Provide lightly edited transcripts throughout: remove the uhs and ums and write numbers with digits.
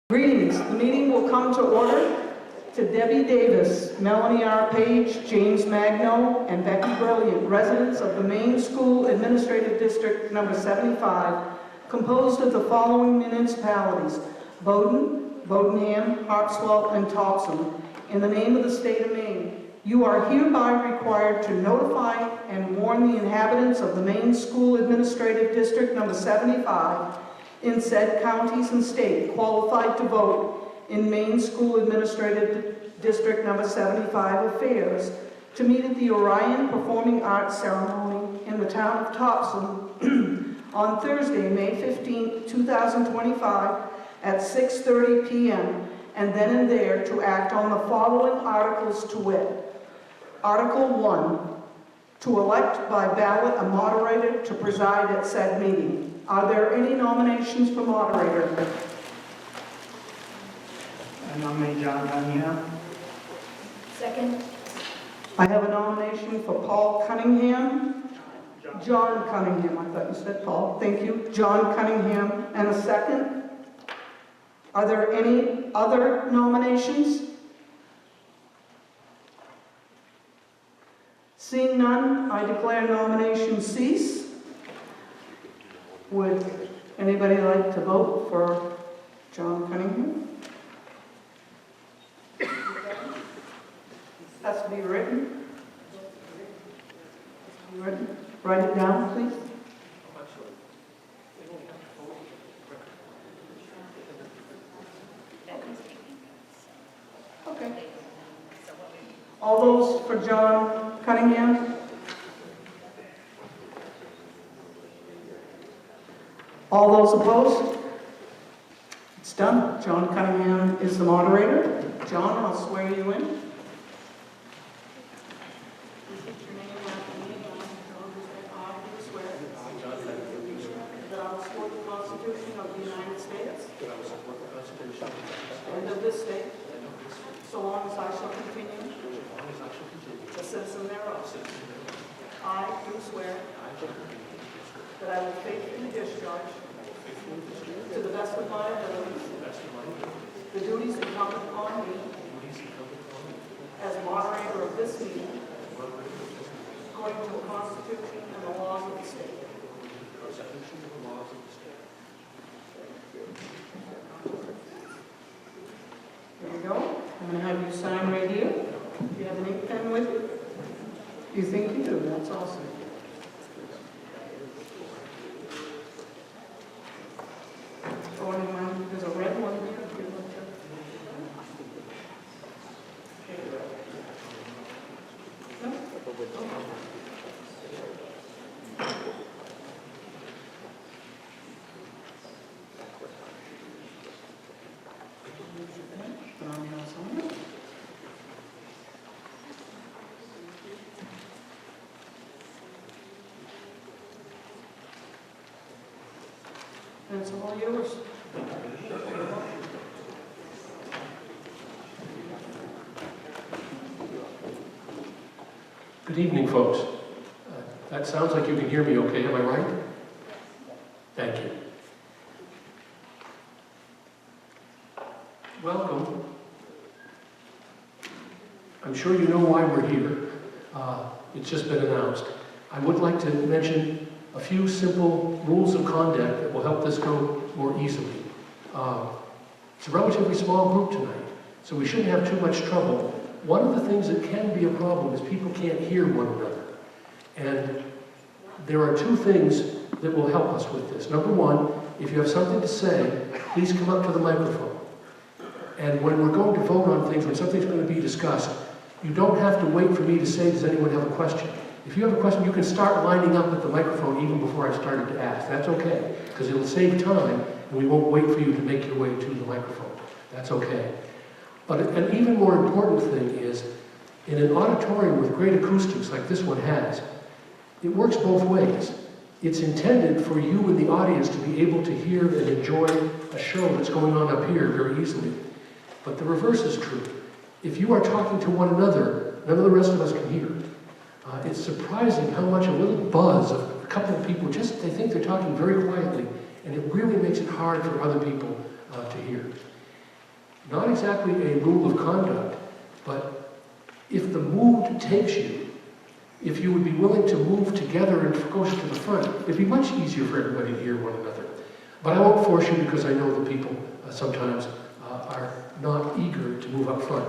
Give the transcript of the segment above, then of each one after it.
Greetings. The meeting will come to order. To Debbie Davis, Melanie R. Page, James Magno, and Becky Brilliant, residents of the Main School Administrative District Number 75, composed of the following municipalities: Bowdoin, Bowdenham, Hartswell, and Topsom. In the name of the state of Maine, you are hereby required to notify and warn the inhabitants of the Main School Administrative District Number 75 in said counties and state qualified to vote in Maine School Administrative District Number 75 affairs to meet at the Orion Performing Arts Ceremony in the town of Topsom on Thursday, May 15, 2025 at 6:30 p.m. and then and there to act on the following articles to wit. Article 1, to elect by ballot a moderator to preside at said meeting. Are there any nominations for moderator? I nominate John Cunningham. Second. I have a nomination for Paul Cunningham. John Cunningham, I thought you said Paul. Thank you. John Cunningham. And a second. Are there any other nominations? Seeing none, I declare nominations cease. Would anybody like to vote for John Cunningham? Has to be written. Write it down, please. Okay. All those for John Cunningham? All those opposed? It's done. John Cunningham is the moderator. John, I'll swear you in. And of this state, so long as I shall continue a citizen thereof. I do swear that I will faithfully discharge to the best of my abilities the duties incumbent upon me as moderator of this meeting according to the Constitution and the laws of the state. There you go. I'm going to have you sign right here. Do you have an ink pen with you? You think you do? That's awesome. Oh, and there's a red one here. If you'd like to. No? And it's all yours. Good evening, folks. That sounds like you can hear me okay, am I right? Thank you. Welcome. I'm sure you know why we're here. It's just been announced. I would like to mention a few simple rules of conduct that will help this go more easily. It's a relatively small group tonight, so we shouldn't have too much trouble. One of the things that can be a problem is people can't hear one another. And there are two things that will help us with this. Number one, if you have something to say, please come up to the microphone. And when we're going to vote on things, when something's going to be discussed, you don't have to wait for me to say, does anyone have a question? If you have a question, you can start lining up at the microphone even before I started to ask. That's okay, because it'll save time, and we won't wait for you to make your way to the microphone. That's okay. But an even more important thing is, in an auditorium with great acoustics like this one has, it works both ways. It's intended for you in the audience to be able to hear and enjoy a show that's going on up here very easily. But the reverse is true. If you are talking to one another, none of the rest of us can hear. It's surprising how much a little buzz of a couple of people, just they think they're talking very quietly, and it really makes it hard for other people to hear. not exactly a rule of conduct, but if the mood takes you, if you would be willing to move together and go to the front, it'd be much easier for everybody to hear one another. But I won't force you because I know that people sometimes are not eager to move up front.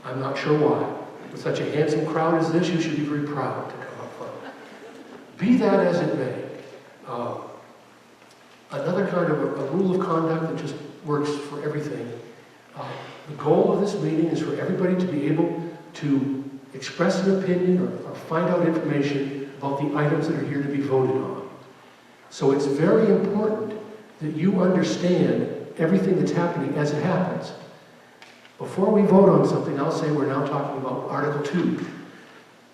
I'm not sure why. With such a handsome crowd as this, you should be very proud to come up front. Be that as it may, another kind of a rule of conduct that just works for everything. The goal of this meeting is for everybody to be able to express an opinion or find out information about the items that are here to be voted on. So it's very important that you understand everything that's happening as it happens. Before we vote on something, I'll say we're now talking about Article 2.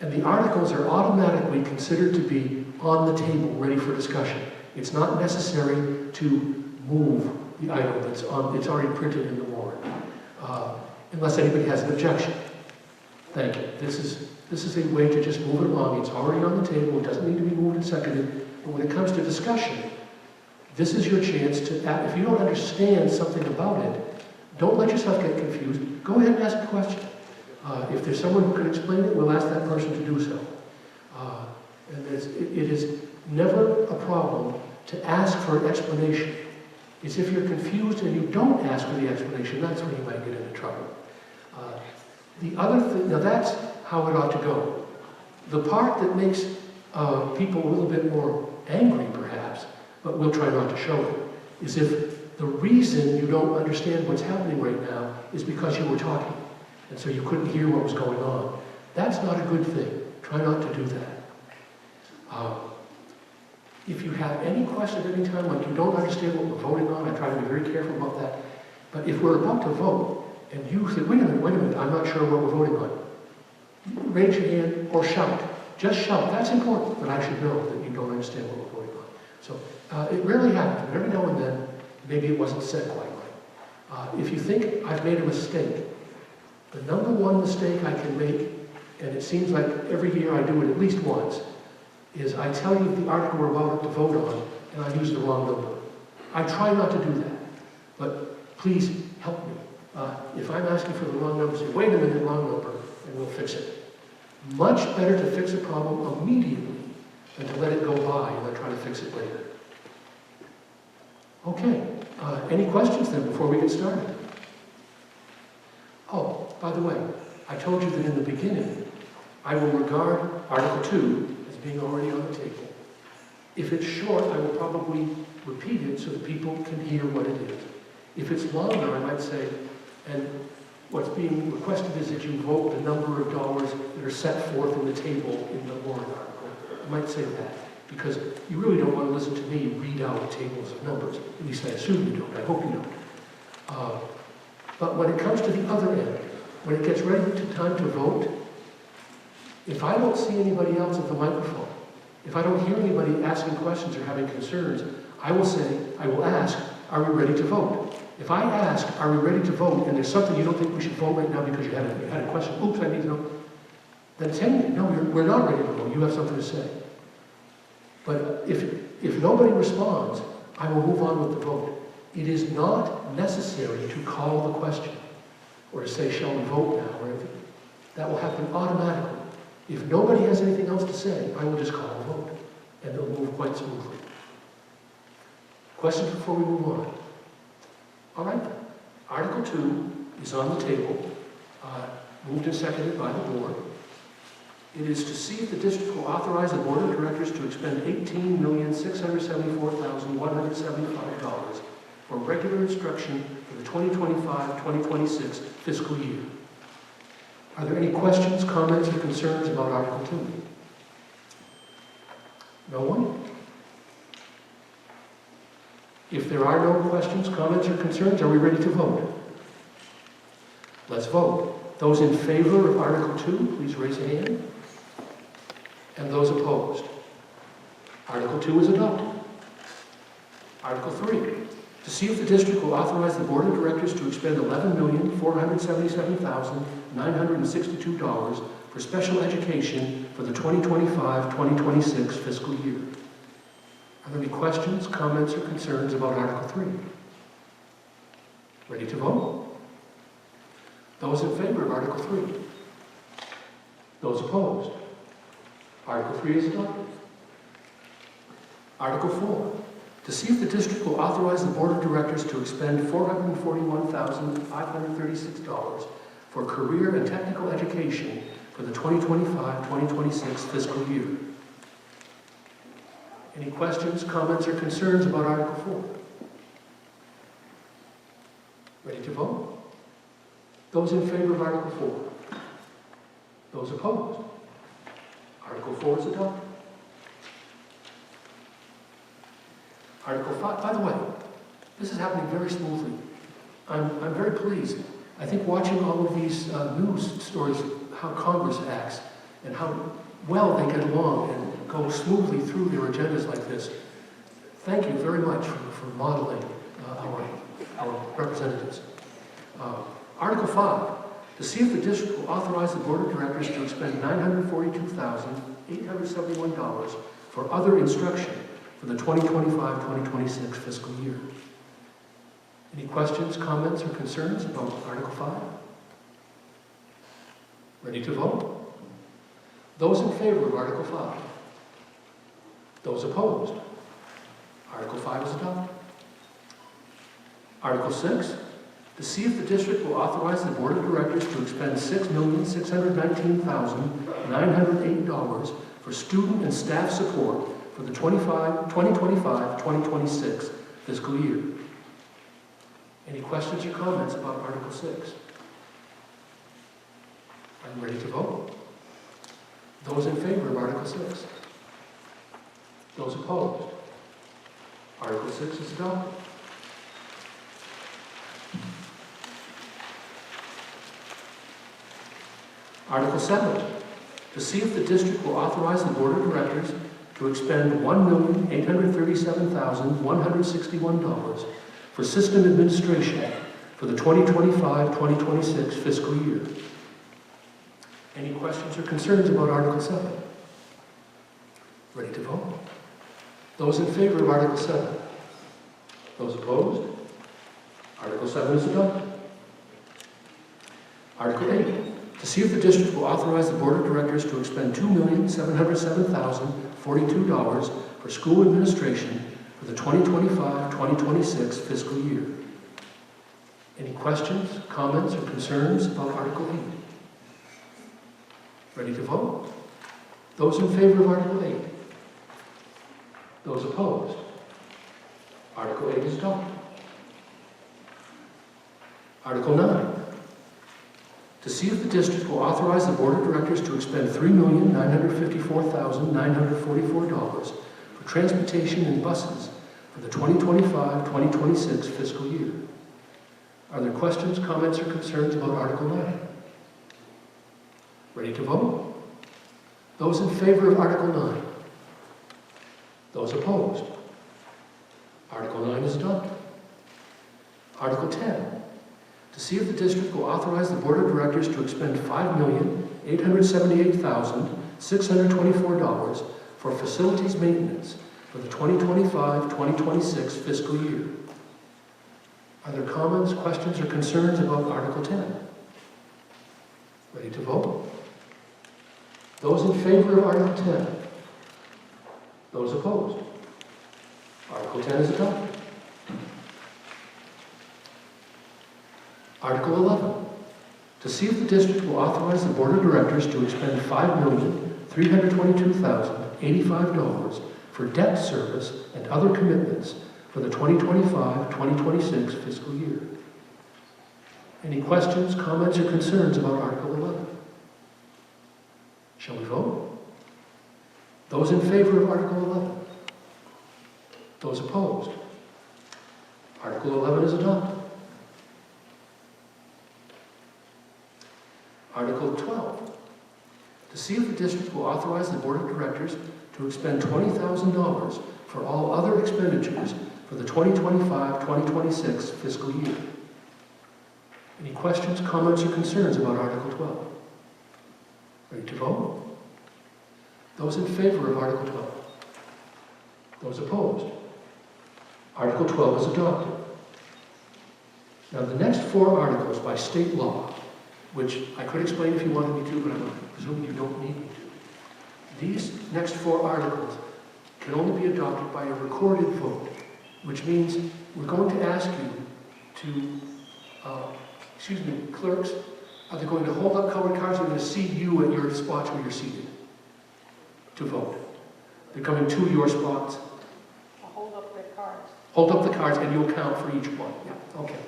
And the articles are automatically considered to be on the table, ready for discussion. It's not necessary to move the item that's on, it's already printed in the warrant, unless anybody has an objection. Thank you. This is a way to just move it along. It's already on the table. It doesn't need to be moved and seconded. But when it comes to discussion, this is your chance to, if you don't understand something about it, don't let yourself get confused. Go ahead and ask a question. If there's someone who can explain it, we'll ask that person to do so. And it is never a problem to ask for an explanation. It's if you're confused and you don't ask for the explanation, that's when you might get into trouble. The other thing, now that's how it ought to go. The part that makes people a little bit more angry, perhaps, but we'll try not to show it, is if the reason you don't understand what's happening right now is because you were talking, and so you couldn't hear what was going on. That's not a good thing. Try not to do that. If you have any question at any time, like you don't understand what we're voting on, I try to be very careful about that. But if we're about to vote, and you say, wait a minute, I'm not sure what we're voting on. Raise your hand or shout. Just shout. That's important, but I should know that you don't understand what we're voting on. So it rarely happens, but every now and then, maybe it wasn't said quite right. If you think I've made a mistake, the number one mistake I can make, and it seems like every year I do it at least once, is I tell you the article we're about to vote on, and I use the wrong number. I try not to do that, but please help me. If I'm asking for the wrong number, say, wait a minute, wrong number, and we'll fix it. Much better to fix a problem immediately than to let it go by and then try to fix it later. Okay, any questions then before we get started? Oh, by the way, I told you that in the beginning, I will regard Article 2 as being already on the table. If it's short, I will probably repeat it so that people can hear what it is. If it's longer, I might say, and what's being requested is that you vote the number of dollars that are set forth in the table in the warrant article. I might say that, because you really don't want to listen to me read out tables of numbers. At least I assume you don't. I hope you don't. But when it comes to the other end, when it gets ready to time to vote, if I don't see anybody else at the microphone, if I don't hear anybody asking questions or having concerns, I will ask, are we ready to vote? If I ask, are we ready to vote, and there's something you don't think we should vote right now because you had a question, oops, I need to know, then tell me, no, we're not ready to vote, you have something to say. But if nobody responds, I will move on with the vote. It is not necessary to call the question, or to say, shall we vote now, or anything. That will happen automatically. If nobody has anything else to say, I will just call a vote, and it'll move quite smoothly. Questions before we move on? All right, Article 2 is on the table, moved and seconded by the board. It is to see if the district will authorize the board of directors to expend $18,674,175 for regular instruction for the 2025-2026 fiscal year. Are there any questions, comments, or concerns about Article 2? No one? If there are no questions, comments, or concerns, are we ready to vote? Let's vote. Those in favor of Article 2, please raise a hand. And those opposed? Article 2 is adopted. Article 3, to see if the district will authorize the board of directors to expend $11,477,962 for special education for the 2025-2026 fiscal year. Are there any questions, comments, or concerns about Article 3? Ready to vote? Those in favor of Article 3? Those opposed? Article 3 is adopted. Article 4, to see if the district will authorize the Board of Directors to expend $441,536 for career and technical education for the 2025-2026 fiscal year. Any questions, comments, or concerns about Article 4? Ready to vote? Those in favor of Article 4? Those opposed? Article 4 is adopted. Article 5, by the way, this is happening very smoothly. I'm very pleased. I think watching all of these news stories, how Congress acts and how well they get along and go smoothly through their agendas like this. Thank you very much for modeling our representatives. Article 5, to see if the district will authorize the Board of Directors to expend $942,871 for other instruction for the 2025-2026 fiscal year. Any questions, comments, or concerns about Article 5? Ready to vote? Those in favor of Article 5? Those opposed? Article 5 is adopted. Article 6, to see if the district will authorize the Board of Directors to expend $6,619,908 for student and staff support for the 2025-2026 fiscal year. Any questions or comments about Article 6? Are you ready to vote? Those in favor of Article 6? Those opposed? Article 6 is adopted. Article 7, to see if the district will authorize the Board of Directors to expend $1,837,161 for system administration for the 2025-2026 fiscal year. Any questions or concerns about Article 7? Ready to vote? Those in favor of Article 7? Those opposed? Article 7 is adopted. Article 8, to see if the district will authorize the Board of Directors to expend $2,707,042 for school administration for the 2025-2026 fiscal year. Any questions, comments, or concerns about Article 8? Ready to vote? Those in favor of Article 8? Those opposed? Article 8 is adopted. Article 9, to see if the district will authorize the Board of Directors to expend $3,954,944 for transportation and buses for the 2025-2026 fiscal year. Are there questions, comments, or concerns about Article 9? Ready to vote? Those in favor of Article 9? Those opposed? Article 9 is adopted. Article 10, to see if the district will authorize the Board of Directors to expend $5,878,624 for facilities maintenance for the 2025-2026 fiscal year. Are there comments, questions, or concerns about Article 10? Ready to vote? Those in favor of Article 10? Those opposed? Article 10 is adopted. Article 11, to see if the district will authorize the Board of Directors to expend $5,322,085 for debt service and other commitments for the 2025-2026 fiscal year. Any questions, comments, or concerns about Article 11? Shall we vote? Those in favor of Article 11? Those opposed? Article 11 is adopted. Article 12, to see if the district will authorize the Board of Directors to expend $20,000 for all other expenditures for the 2025-2026 fiscal year. Any questions, comments, or concerns about Article 12? Ready to vote? Those in favor of Article 12? Those opposed? Article 12 is adopted. Now, the next four articles by state law which I could explain if you wanted me to, but I'm presuming you don't need me to. These next 4 articles can only be adopted by a recorded vote, which means we're going to ask you to, clerks, are they going to hold up colored cards, or are they going to seat you at your spots where you're seated to vote? They're coming to your spots. Hold up their cards. Hold up the cards and you'll count for each one. Yeah, okay.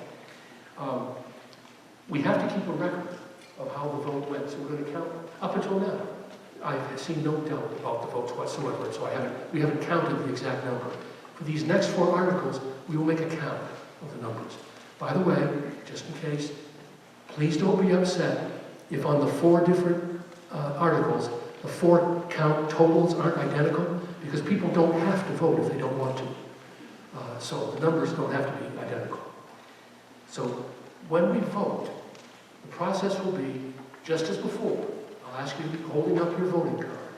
We have to keep a record of how the vote went, so we're going to count up until now. I've seen no doubt about the votes whatsoever, so we haven't counted the exact number. For these next 4 articles, we will make a count of the numbers. By the way, just in case, please don't be upset if on the 4 different articles, the 4 count totals aren't identical, because people don't have to vote if they don't want to. So the numbers don't have to be identical. So when we vote, the process will be just as before. I'll ask you to be holding up your voting card,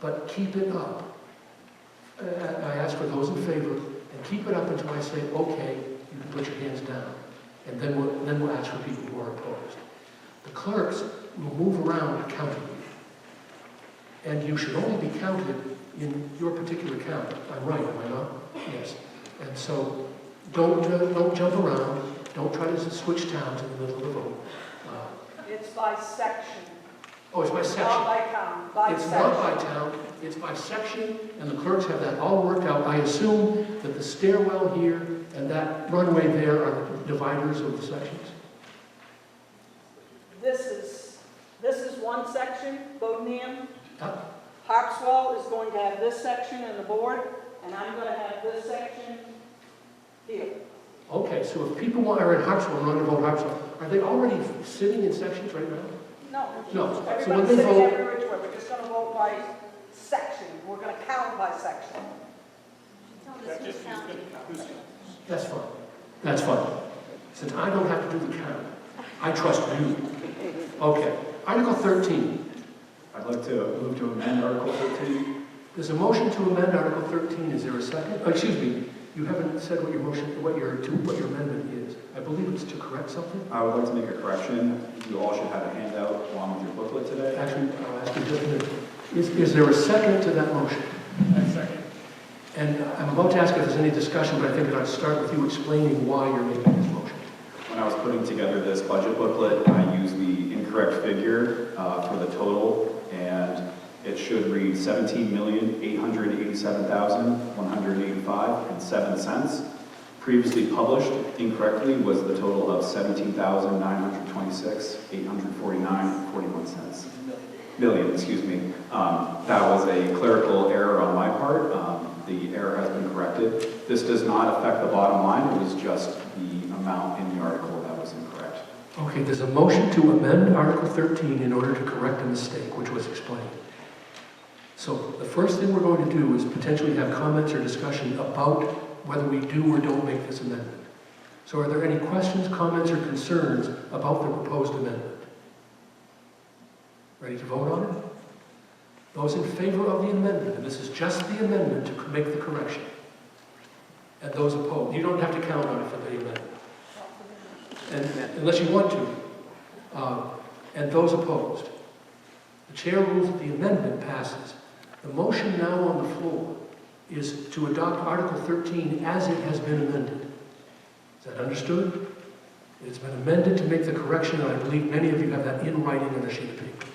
but keep it up. I ask for those in favor, and keep it up until I say, okay, you can put your hands down. And then we'll ask for people who are opposed. The clerks will move around counting you. And you should only be counted in your particular count. I'm right, am I not? Yes. And so don't jump around. Don't try to switch towns in the middle of the vote. It's by section. Oh, it's by section. Not by town, by It's section. not by town, it's by section, and the clerks have that all worked out. I assume that the stairwell here and that runway there are the dividers of the sections? This is one section, Bodenian. Yep. Harpswell is going to have this section in the board, and I'm going to have this section here. Okay, so if people are in Harpswell and want to vote Harpswell, are they already sitting in sections right now? No. No. So when Everybody's they sitting vote, everywhere which way. We're just going to vote by section. We're going to count by section. that's fine. That's fine. Since I don't have to do the count, I trust you. Okay, Article 13. I'd like to move to amend Article 13. There's a motion to amend Article 13. Is there a second? Oh, excuse me. You haven't said what your amendment is. I believe it's to correct something. I would like to make a correction. You all should have a handout along with your booklet today. Actually, I'll ask you just a minute. Is there a second to that motion? Second. And I'm about to ask if there's any discussion, but I think I'd start with you explaining why you're making this motion. When I was putting together this budget booklet, I used the incorrect figure for the total, and it should read $17,887,185.07. Previously published incorrectly was the total of $17,926,849.41. Million, excuse me. That was a clerical error on my part. The error has been corrected. This does not affect the bottom line. It was just the amount in the article that was incorrect. Okay, there's a motion to amend Article 13 in order to correct a mistake, which was explained. So the first thing we're going to do is potentially have comments or discussion about whether we do or don't make this amendment. So are there any questions, comments, or concerns about the proposed amendment? Ready to vote on it? Those in favor of the amendment, and this is just the amendment to make the correction, and those opposed, you don't have to count on it for the amendment, and, unless you want to, and those opposed. The chair rules that the amendment passes. The motion now on the floor is to adopt Article 13 as it has been amended. Is that understood? It's been amended to make the correction, and I believe many of you have that in writing on a sheet of paper.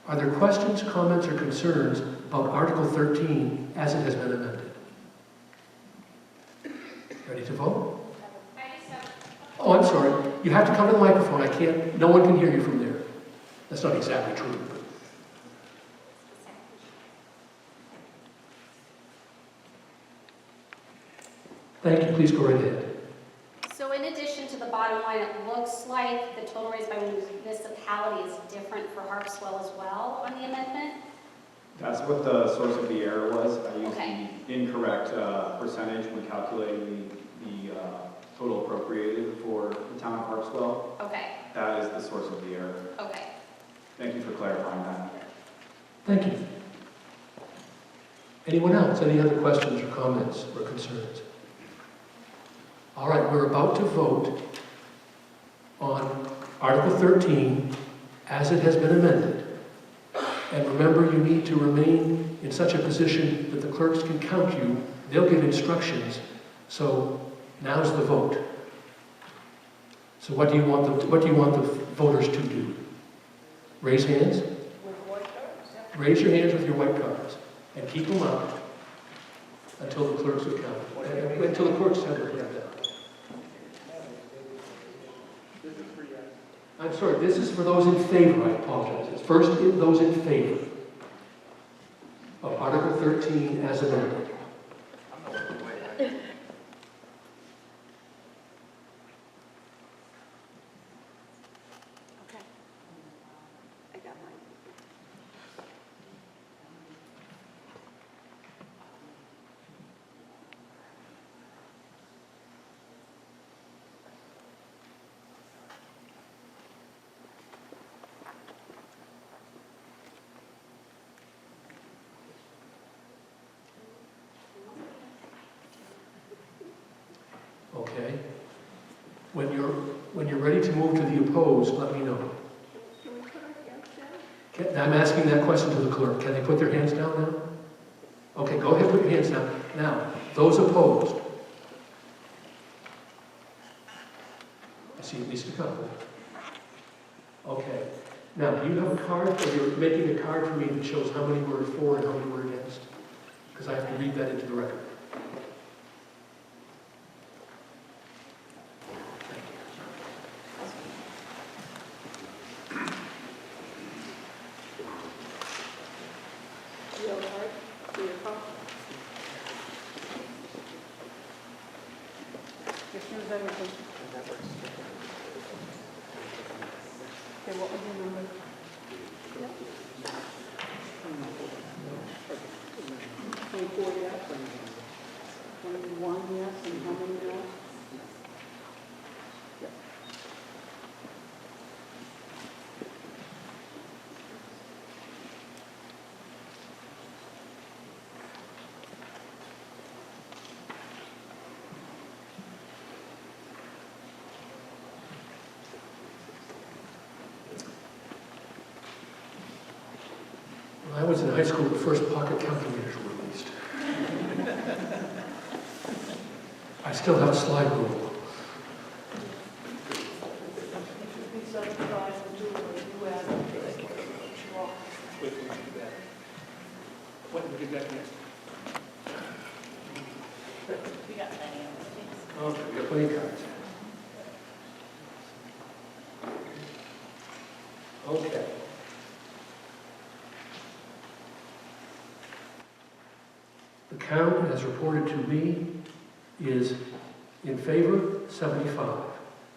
Are there questions, comments, or concerns about Article 13 as it has been amended? Ready to vote? Oh, I'm sorry. You have to come to the microphone. No one can hear you from there. That's not exactly true. Thank you. Please go right ahead. So in addition to the bottom line, it looks like the total raised by municipality is different for Harpswell as well on the amendment? That's what the source of the error was. I used Okay. the incorrect percentage when calculating the total appropriated for the town of Harpswell. Okay, That is the source of the error. okay. Thank you for clarifying that. Thank you. Anyone else? Any other questions or comments or concerns? All right, we're about to vote on Article 13, as it has been amended. And remember, you need to remain in such a position that the clerks can count you. They'll give instructions. So now's the vote. So what do you want the voters to do? Raise hands? With white cards, yeah. Raise your hands with your white cards and keep them up until the clerks are counted. Until the clerks have it down. I'm sorry, this is for those in favor, I apologize. It's first those in favor of Article 13 as amended. Okay. I got mine. Okay? When you're ready to move to the opposed, let me know. Can we put our hands down? I'm asking that question to the clerk. Can they put their hands down now? Okay, go ahead, put your hands down. Now, those opposed. I see at least a couple. Okay. Now, do you have a card, or you're making a card for me that shows how many were for and how many were against? Because I have to read that into the record. You have a card? Do your phone? Just use everything. Okay, what was your number? 24 yes. 21 yes, and how many no? When I was in high school, the first pocket calculators were released. I still have a slide rule. It should be 75 and 2, but you add up to it. Well, What did we get next? we got plenty of things. Okay, we got plenty of cards. Okay. The count, as reported to me, is in favor, 75.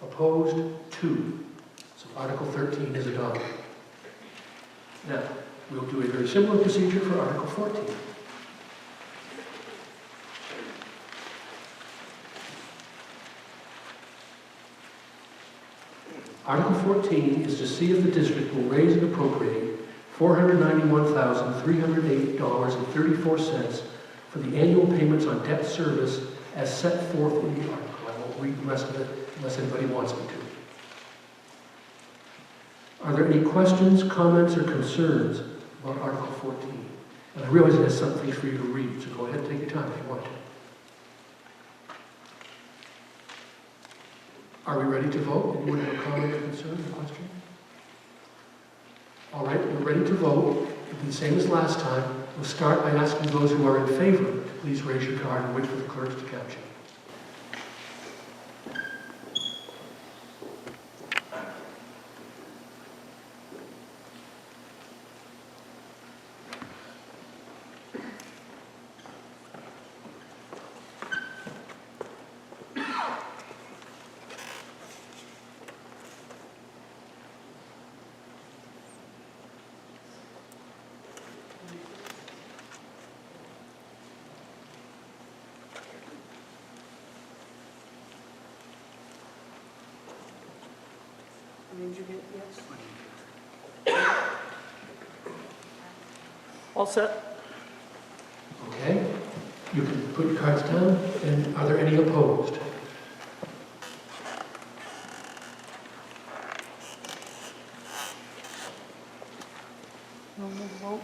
Opposed, 2. So Article 13 is adopted. Now, we'll do a very similar procedure for Article 14. Article 14 is to see if the district will raise and appropriate $491,308.34 for the annual payments on debt service as set forth in the article. I won't read the rest of it unless anybody wants me to. Are there any questions, comments, or concerns about Article 14? And I realize it has some things for you to read, so go ahead and take your time if you want to. Are we ready to vote? Anyone have a comment or concern or question? All right, we're ready to vote. It'll be the same as last time. We'll start by asking those who are in favor to please raise your card and wait for the clerks to count you. Did you get yes? All set? Okay? You can put your cards down. And are there any opposed? No more vote?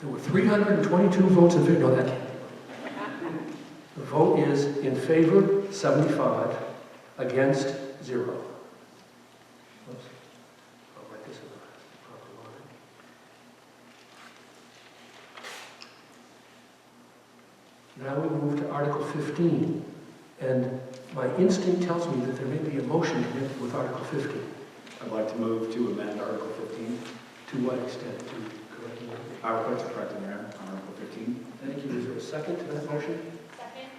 There were 322 votes in favor. No, that can't. The vote is in favor, 75, against, 0. Oops. I'll write this in the proper line. Now we move to Article 15, and my instinct tells me that there may be a motion connected with Article 15. I'd like to move to amend Article 15. To what extent? To correct the wording? I would like to correct an error on Article 15. Thank you. Is there a second to that motion? Second.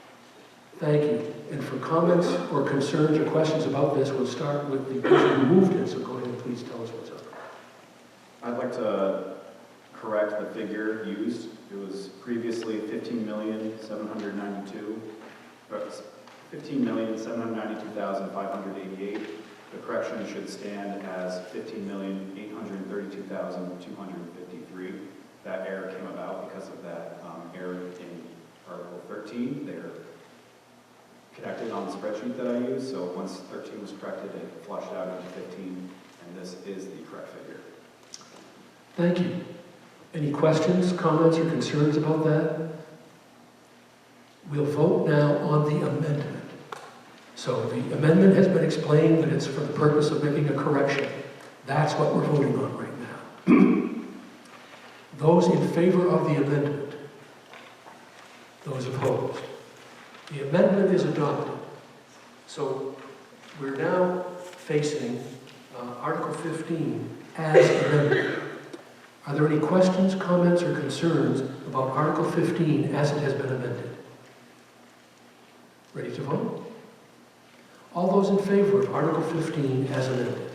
Thank you. And for comments or concerns or questions about this, we'll start with the person who moved it, so go ahead and please tell us what's up. I'd like to correct the figure used. It was previously 15,792,588. The correction should stand as 15,832,253. That error came about because of that error in Article 13. They're connected on the spreadsheet that I use, so once 13 was corrected, it flushed out into 15, and this is the correct figure. Thank you. Any questions, comments, or concerns about that? We'll vote now on the amendment. So the amendment has been explained that it's for the purpose of making a correction. That's what we're voting on right now. Those in favor of the amendment? Those opposed? The amendment is adopted. So we're now facing Article 15 as amended. Are there any questions, comments, or concerns about Article 15 as it has been amended? Ready to vote? All those in favor of Article 15 as amended?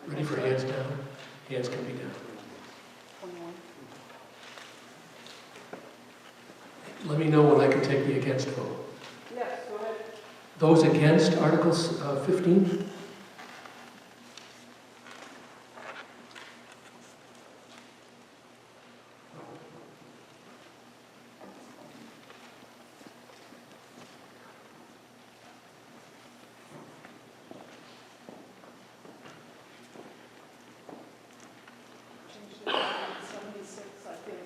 Ready for hands down? Hands can be down. 21. Let me know when I can take the against vote. Yes, go ahead. Those against Article 15? Change it to 76, I think.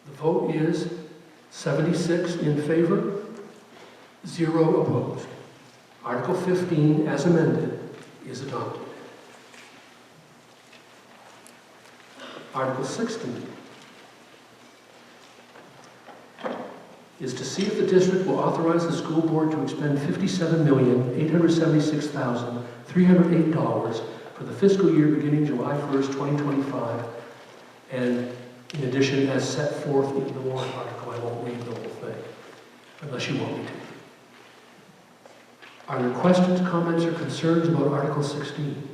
The vote is 76 in favor, 0 opposed. Article 15, as amended, is adopted. Article 16 is to see if the district will authorize the school board to expend $57,876,308 for the fiscal year beginning July 1st, 2025, and in addition, as set forth in the warrant article. I won't read the whole thing, unless you want me to. Are there questions, comments, or concerns about Article 16?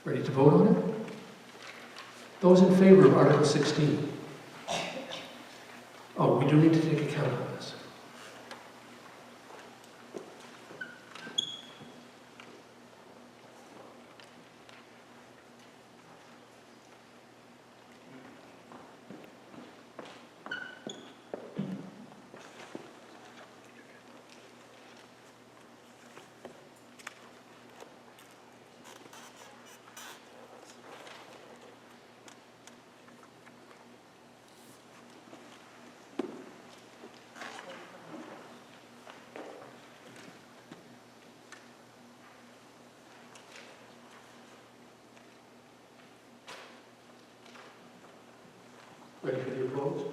Ready to vote on it? Those in favor of Article 16? Oh, we do need to take account of this. Ready for the opposed?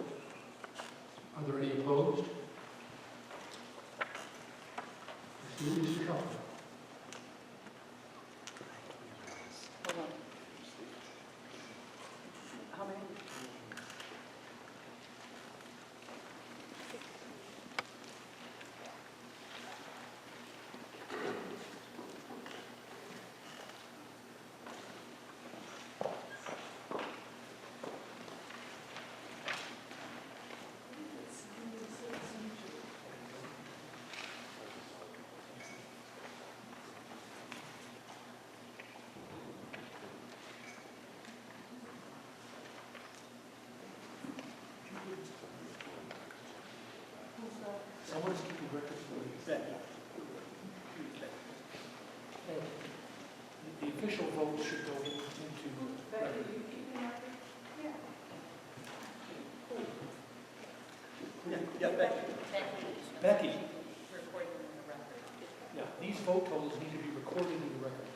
Are there any opposed? I see at least a couple. Hold on. How many? Someone's keeping record for me. The official vote should go into record. Becky. Yeah, these vote totals need to be recorded in the record.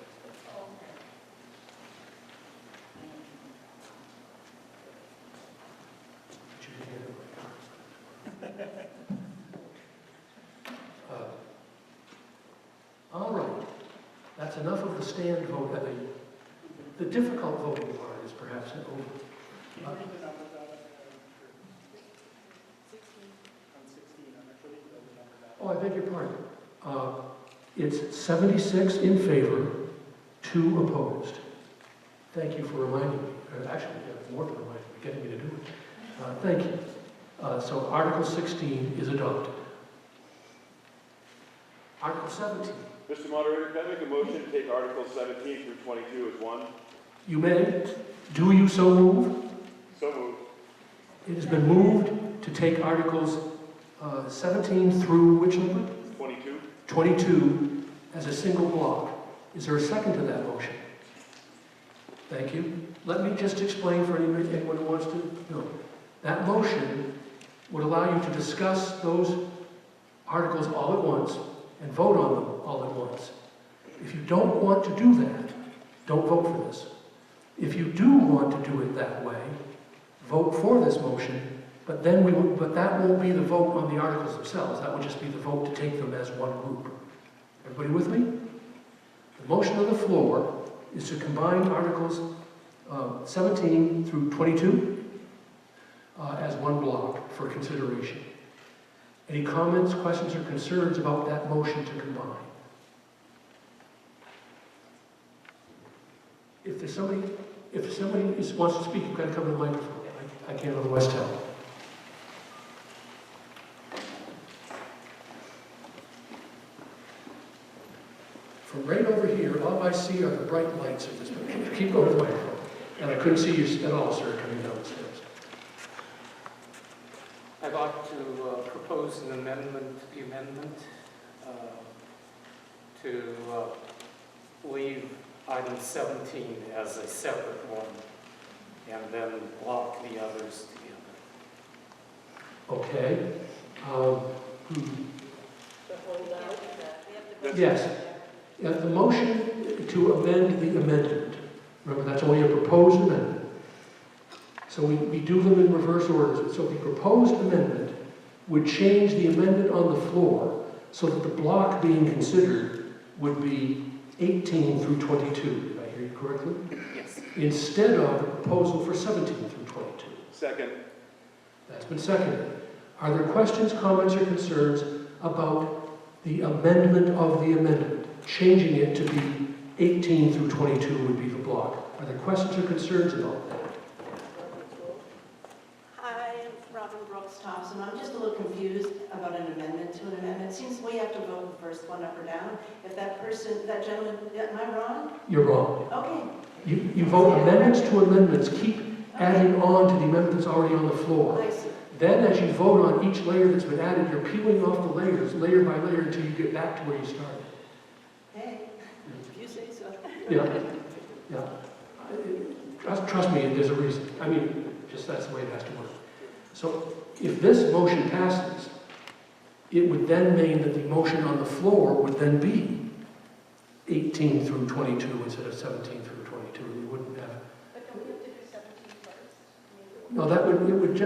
But you didn't get it right. All right, that's enough of the stand vote. The difficult voting part is perhaps over. Oh, I beg your pardon. It's 76 in favor, 2 opposed. Thank you for reminding me. Actually, more than reminding me, getting me to do it. Thank you. So Article 16 is adopted. Article 17. Mr. Moderator, can I make a motion to take Articles 17 through 22 as one? You may. Do you so move? So moved. It has been moved to take Articles 17 through which number? 22. 22 as a single block. Is there a second to that motion? Thank you. Let me just explain for anyone who wants to know. That motion would allow you to discuss those articles all at once and vote on them all at once. If you don't want to do that, don't vote for this. If you do want to do it that way, vote for this motion, but that won't be the vote on the articles themselves. That would just be the vote to take them as one group. Everybody with me? The motion on the floor is to combine Articles 17 through 22 as one block for consideration. Any comments, questions, or concerns about that motion to combine? If somebody wants to speak, you've got to come to the microphone. I can't otherwise tell. From right over here, all I see are the bright lights of this picture. Keep going to the microphone. And I couldn't see you at all, sir, coming down the stairs. I'd like to propose an amendment to the amendment to leave item 17 as a separate one and then block the others together. Okay. Yes. The motion to amend the amendment. Remember, that's only a proposed amendment. So we do them in reverse order. So the proposed amendment would change the amendment on the floor so that the block being considered would be 18 through 22. Did I hear you correctly? Yes. Instead of the proposal for 17 through 22. Second. That's been seconded. Are there questions, comments, or concerns about the amendment of the amendment? Changing it to be 18 through 22 would be the block. Are there questions or concerns about that? Hi, I'm Robin Brooks Thompson. I'm just a little confused about an amendment to an amendment. It seems we have to vote the first one up or down. If that gentleman, am I wrong? You're wrong. Okay. You vote amendments to amendments. Keep adding on to the amendment that's already on the floor. I see. Then as you vote on each layer that's been added, you're peeling off the layers, layer by layer, until you get back to where you started. Hey, if you say so. Yeah. Trust me, there's a reason. I mean, just that's the way it has to work. So if this motion passes, it would then mean that the motion on the floor would then be 18 through 22 instead of 17 through 22. You wouldn't have. But don't we have to do 17 first? No, that would, it would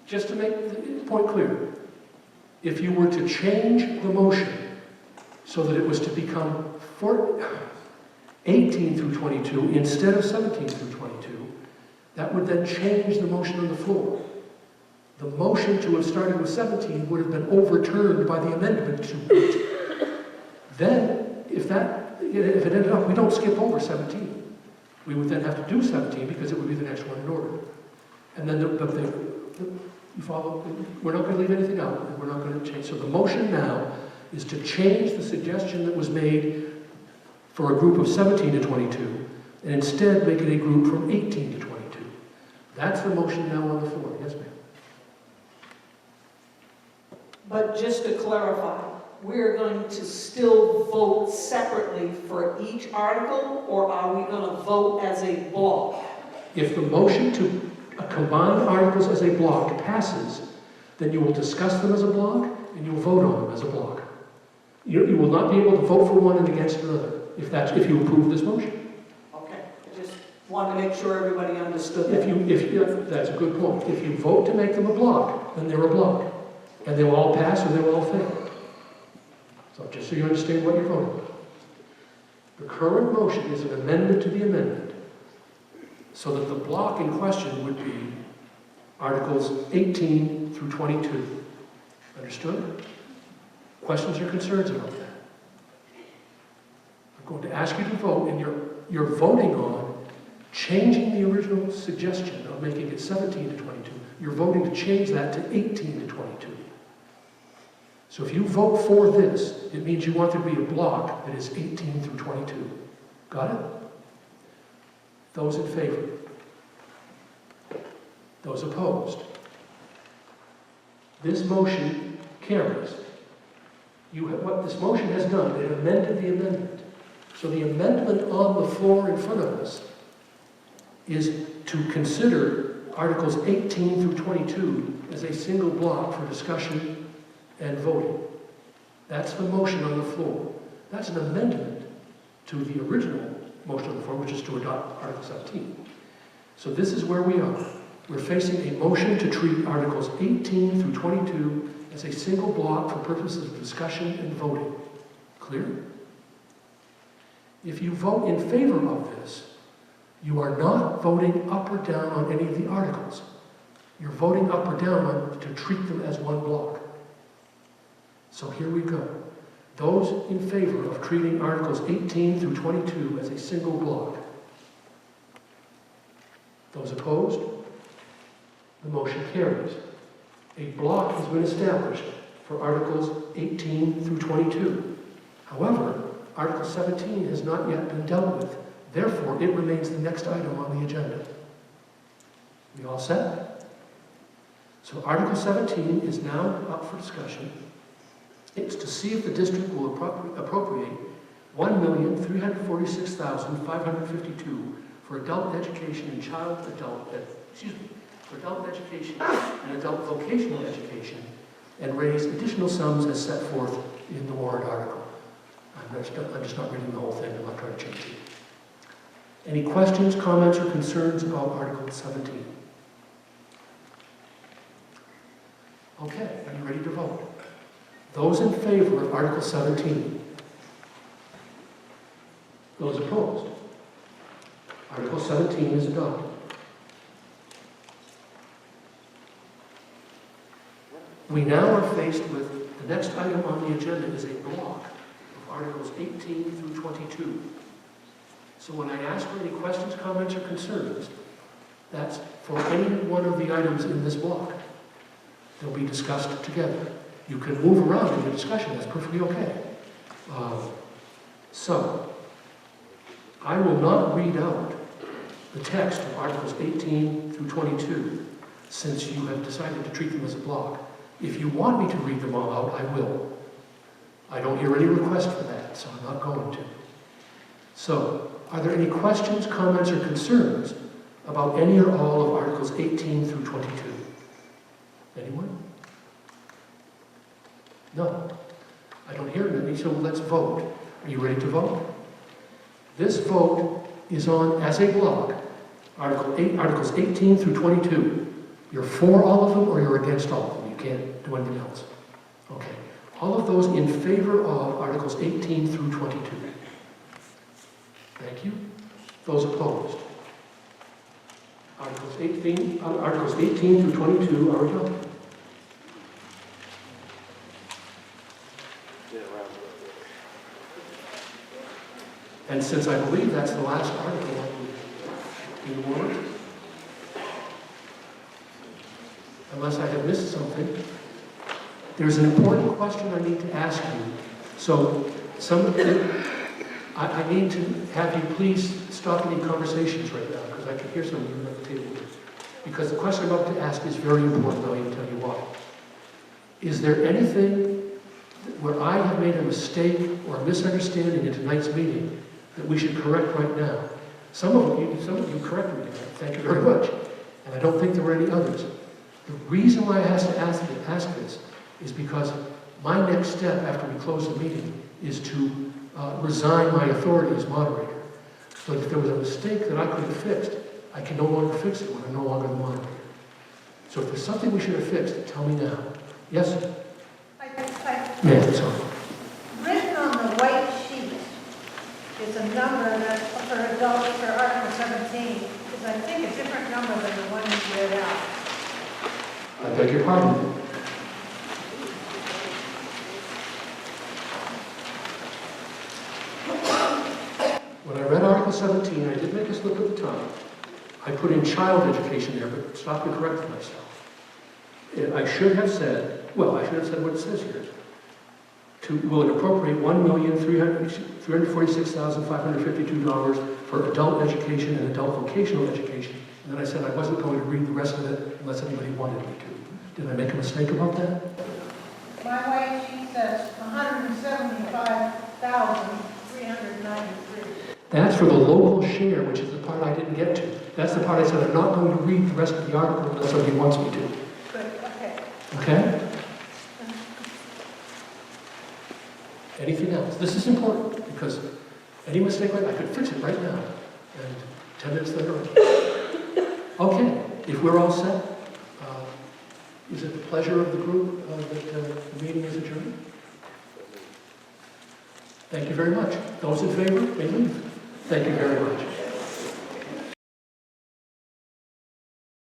just to make the point clear, if you were to change the motion so that it was to become 18 through 22 instead of 17 through 22, that would then change the motion on the floor. The motion to have started with 17 would have been overturned by the amendment to 18. Then, if it ended up, we don't skip over 17. We would then have to do 17 because it would be the next one in order. And then, you follow? We're not going to leave anything out, and we're not going to change. So the motion now is to change the suggestion that was made for a group of 17 to 22, and instead make it a group from 18 to 22. That's the motion now on the floor. Yes, ma'am. But just to clarify, we're going to still vote separately for each article, or are we going to vote as a block? If the motion to combine articles as a block passes, then you will discuss them as a block, and you will vote on them as a block. You will not be able to vote for one and against another, if you approve this motion. Okay, I just wanted to make sure everybody understood that. That's a good point. If you vote to make them a block, then they're a block. And they will all pass or they will all fail. So just so you understand what you're voting on. The current motion is an amendment to the amendment, so that the block in question would be Articles 18 through 22. Understood? Questions or concerns about that? I'm going to ask you to vote, and you're voting on changing the original suggestion of making it 17 to 22. You're voting to change that to 18 to 22. So if you vote for this, it means you want there to be a block that is 18 through 22. Got it? Those in favor? Those opposed? This motion carries. What this motion has done, it amended the amendment. So the amendment on the floor in front of us is to consider Articles 18 through 22 as a single block for discussion and voting. That's the motion on the floor. That's an amendment to the original motion on the floor, which is to adopt Article 17. So this is where we are. We're facing a motion to treat Articles 18 through 22 as a single block for purposes of discussion and voting. Clear? If you vote in favor of this, you are not voting up or down on any of the articles. You're voting up or down to treat them as one block. So here we go. Those in favor of treating Articles 18 through 22 as a single block. Those opposed? The motion carries. A block has been established for Articles 18 through 22. However, Article 17 has not yet been dealt with. Therefore, it remains the next item on the agenda. We all set? So Article 17 is now up for discussion. It's to see if the district will appropriate $1,346,552 for adult education and for adult education and adult vocational education, and raise additional sums as set forth in the warrant article. I'm just not reading the whole thing. I'm not trying to change it. Any questions, comments, or concerns about Article 17? Okay, are you ready to vote? Those in favor of Article 17? Those opposed? Article 17 is adopted. We now are faced with the next item on the agenda is a block of Articles 18 through 22. So when I ask for any questions, comments, or concerns, that's for any one of the items in this block. They'll be discussed together. You can move around in the discussion, that's perfectly okay. So, I will not read out the text of Articles 18 through 22, since you have decided to treat them as a block. If you want me to read them all out, I will. I don't hear any request for that, so I'm not going to. So, are there any questions, comments, or concerns about any or all of Articles 18 through 22? Anyone? No. I don't hear any, so let's vote. Are you ready to vote? This vote is on, as a block, Articles 18 through 22. You're for all of them or you're against all of them. You can't do anything else. Okay. All of those in favor of Articles 18 through 22. Thank you. Those opposed. Articles 18 through 22 are adopted. And since I believe that's the last article in the warrant, unless I have missed something, there's an important question I need to ask you. So, I need to have you please stop any conversations right now, because I can hear some of you at the table. Because the question I'm about to ask is very important, I'll even tell you why. Is there anything where I have made a mistake or a misunderstanding in tonight's meeting that we should correct right now? Some of you corrected me. Thank you very much. And I don't think there were any others. The reason why I have to ask this is because my next step after we close the meeting is to resign my authority as moderator. But if there was a mistake that I could have fixed, I can no longer fix it when I'm no longer the moderator. So if there's something we should have fixed, tell me now. Yes? Ma'am, sorry. Written on the white sheet is a number that for adults for Article 17 is, I think, a different number than the one you read out. I beg your pardon. When I read Article 17, I did make a slip at the time. I put in child education there, but stopped and corrected myself. I should have said what it says here. Will it appropriate $1,346,552 for adult education and adult vocational education? And then I said I wasn't going to read the rest of it unless anybody wanted me to. Did I make a mistake about that? My white sheet says 175,393. That's for the local share, which is the part I didn't get to. That's the part I said I'm not going to read the rest of the article unless somebody wants me to. Good, okay. Okay? Anything else? This is important because any mistake I could fix it right now. And 10 minutes later, okay, if we're all set, is it the pleasure of the group that the meeting is adjourned? Thank you very much. Those in favor may leave. Thank you very much.